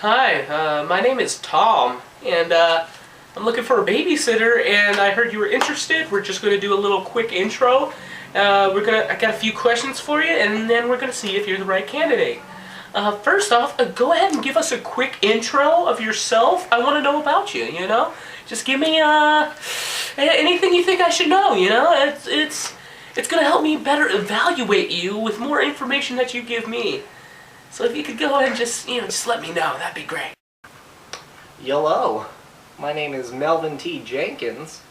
Hi, my name is Tom, and I'm looking for a babysitter, and I heard you were interested. We're just going to do a little quick intro. I got a few questions for you, and then we're going to see if you're the right candidate. First off, go ahead and give us a quick intro of yourself. I want to know about you, you know? Just give me anything you think I should know, you know? It's going to help me better evaluate you with more information that you give me. So if you could go ahead and just let me know, that'd be great. Hello, my name is Melvin T. Jenkins,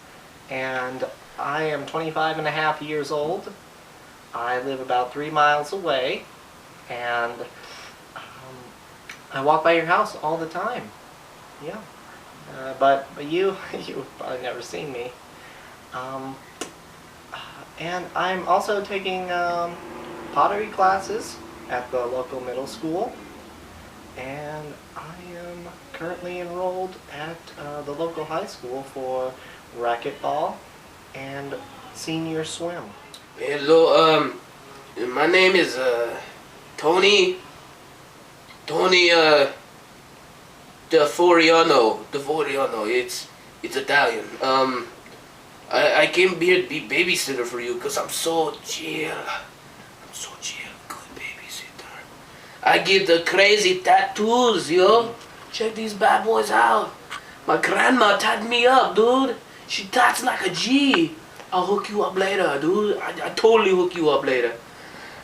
and I am 25 and a half years old. I live about 3 miles away, and I walk by your house all the time. Yeah, but you've probably never seen me. And I'm also taking pottery classes at the local middle school, and I am currently enrolled at the local high school for racquetball and senior swim. Hello, my name is Tony DeForiano. It's Italian. I came here to be babysitter for you because I'm so chill. Good babysitter. I get the crazy tattoos, yo. Check these bad boys out. My grandma tied me up, dude. She tats like a G. I'll hook you up later, dude. I totally hook you up later.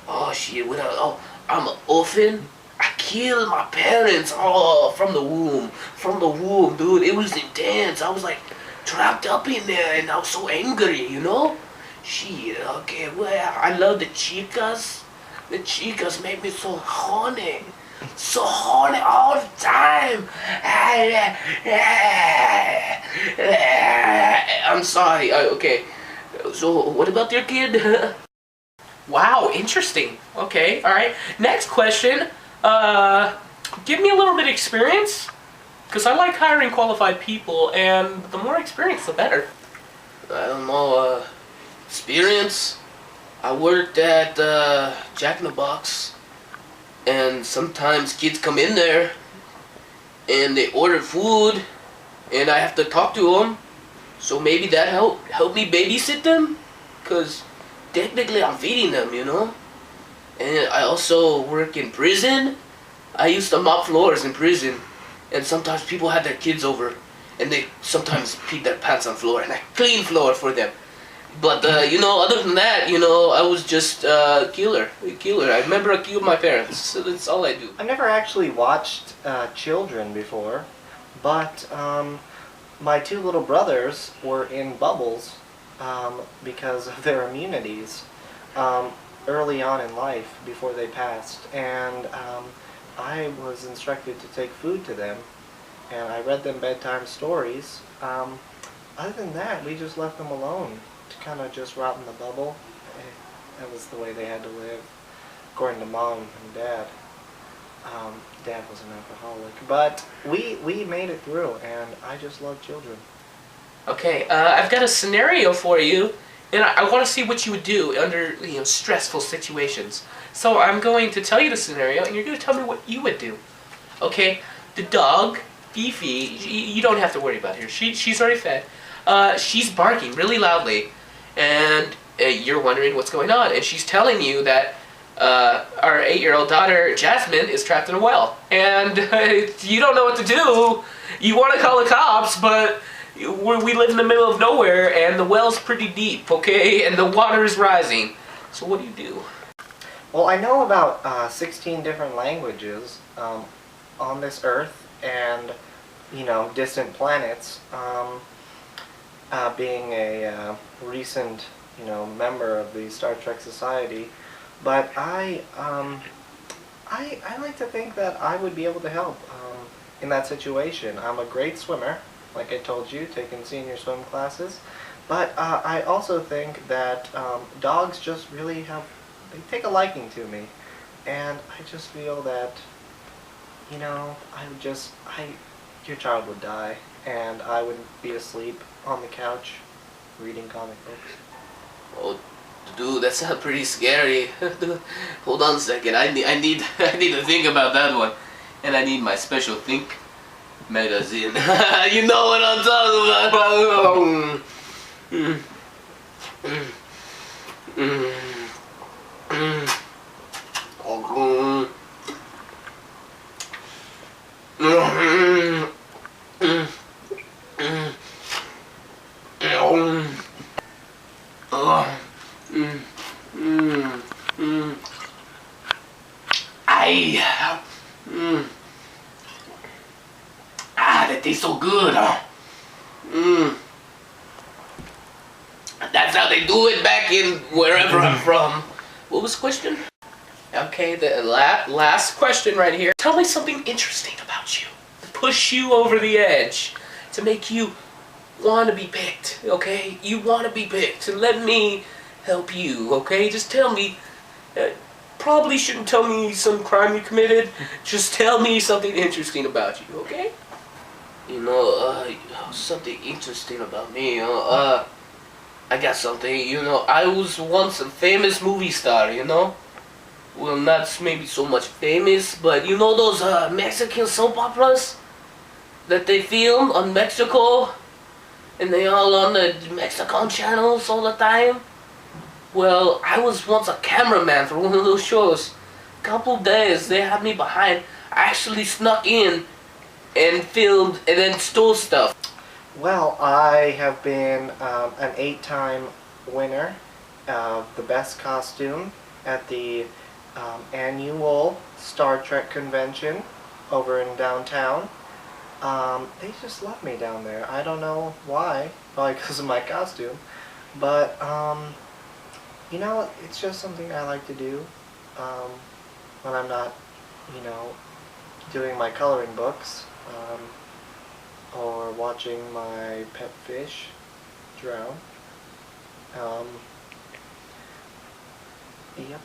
Oh shit, I'm an orphan. I killed my parents from the womb, dude. It was intense. I was like trapped up in there, and I was so angry, you know? Shit, okay, well, I love the chicas. The chicas make me so horny. So horny all the time. I'm sorry, okay. So, what about your kid? Wow, interesting. Okay, alright. Next question. Give me a little bit of experience, because I like hiring qualified people, and the more experience, the better. I don't know, experience? I worked at Jack in the Box, and sometimes kids come in there, and they order food, and I have to talk to them, so maybe that help me babysit them, because technically I'm feeding them, you know? And I also work in prison. I used to mop floors in prison, and sometimes people had their kids over, and they sometimes peed their pants on the floor, and I clean floor for them. But, other than that, I was just a killer. I remember I killed my parents, so that's all I do. I've never actually watched children before, but my 2 little brothers were in bubbles because of their immunities early on in life before they passed. And I was instructed to take food to them, and I read them bedtime stories. Other than that, we just left them alone to kind of just rot in the bubble. That was the way they had to live, according to Mom and Dad. Dad was an alcoholic, but we made it through, and I just love children. Okay, I've got a scenario for you, and I want to see what you would do under stressful situations. So I'm going to tell you the scenario, and you're going to tell me what you would do. Okay, the dog, Fifi, you don't have to worry about her. She's already fed. She's barking really loudly, and you're wondering what's going on, and she's telling you that our 8-year-old daughter, Jasmine, is trapped in a well, and you don't know what to do. You want to call the cops, but we live in the middle of nowhere, and the well's pretty deep, okay, and the water is rising. So what do? Well, I know about 16 different languages on this earth, and distant planets. Being a recent member of the Star Trek Society, but I like to think that I would be able to help in that situation. I'm a great swimmer, like I told you, taking senior swim classes, but I also think that dogs just really they take a liking to me, and I just feel that your child would die, and I would be asleep on the couch reading comic books. Oh, dude, that sounds pretty scary. Hold on a second. I need to think about that one. And I need my special Think magazine. You know what I'm talking about. Mm. Mm. Mm. Mm. Oh. Mm. Mm. Mm. Oh. Mm. Mm. Mm. Ay. Mm. Ah, that tastes so good, huh? Mm. That's how they do it back in wherever I'm from. What was the question? Okay, the last question right here. Tell me something interesting about you. To push you over the edge. To make you want to be picked, okay? You want to be picked. And let me help you, okay? Just tell me. Probably shouldn't tell me some crime you committed. Just tell me something interesting about you, okay? You know, something interesting about me, I got something, you know, I was once a famous movie star, you know? Well, not maybe so much famous, but you know those Mexican soap operas that they film on Mexico? And they all on the Mexican channels all the time? Well, I was once a cameraman for one of those shows. Couple days, they had me behind. I actually snuck in and filmed and then stole stuff. Well, I have been an 8-time winner of the best costume at the annual Star Trek convention over in downtown. They just love me down there. I don't know why, probably because of my costume, but you know, it's just something I like to do when I'm not, you know, doing my coloring books. Or watching my pet fish drown. Yep.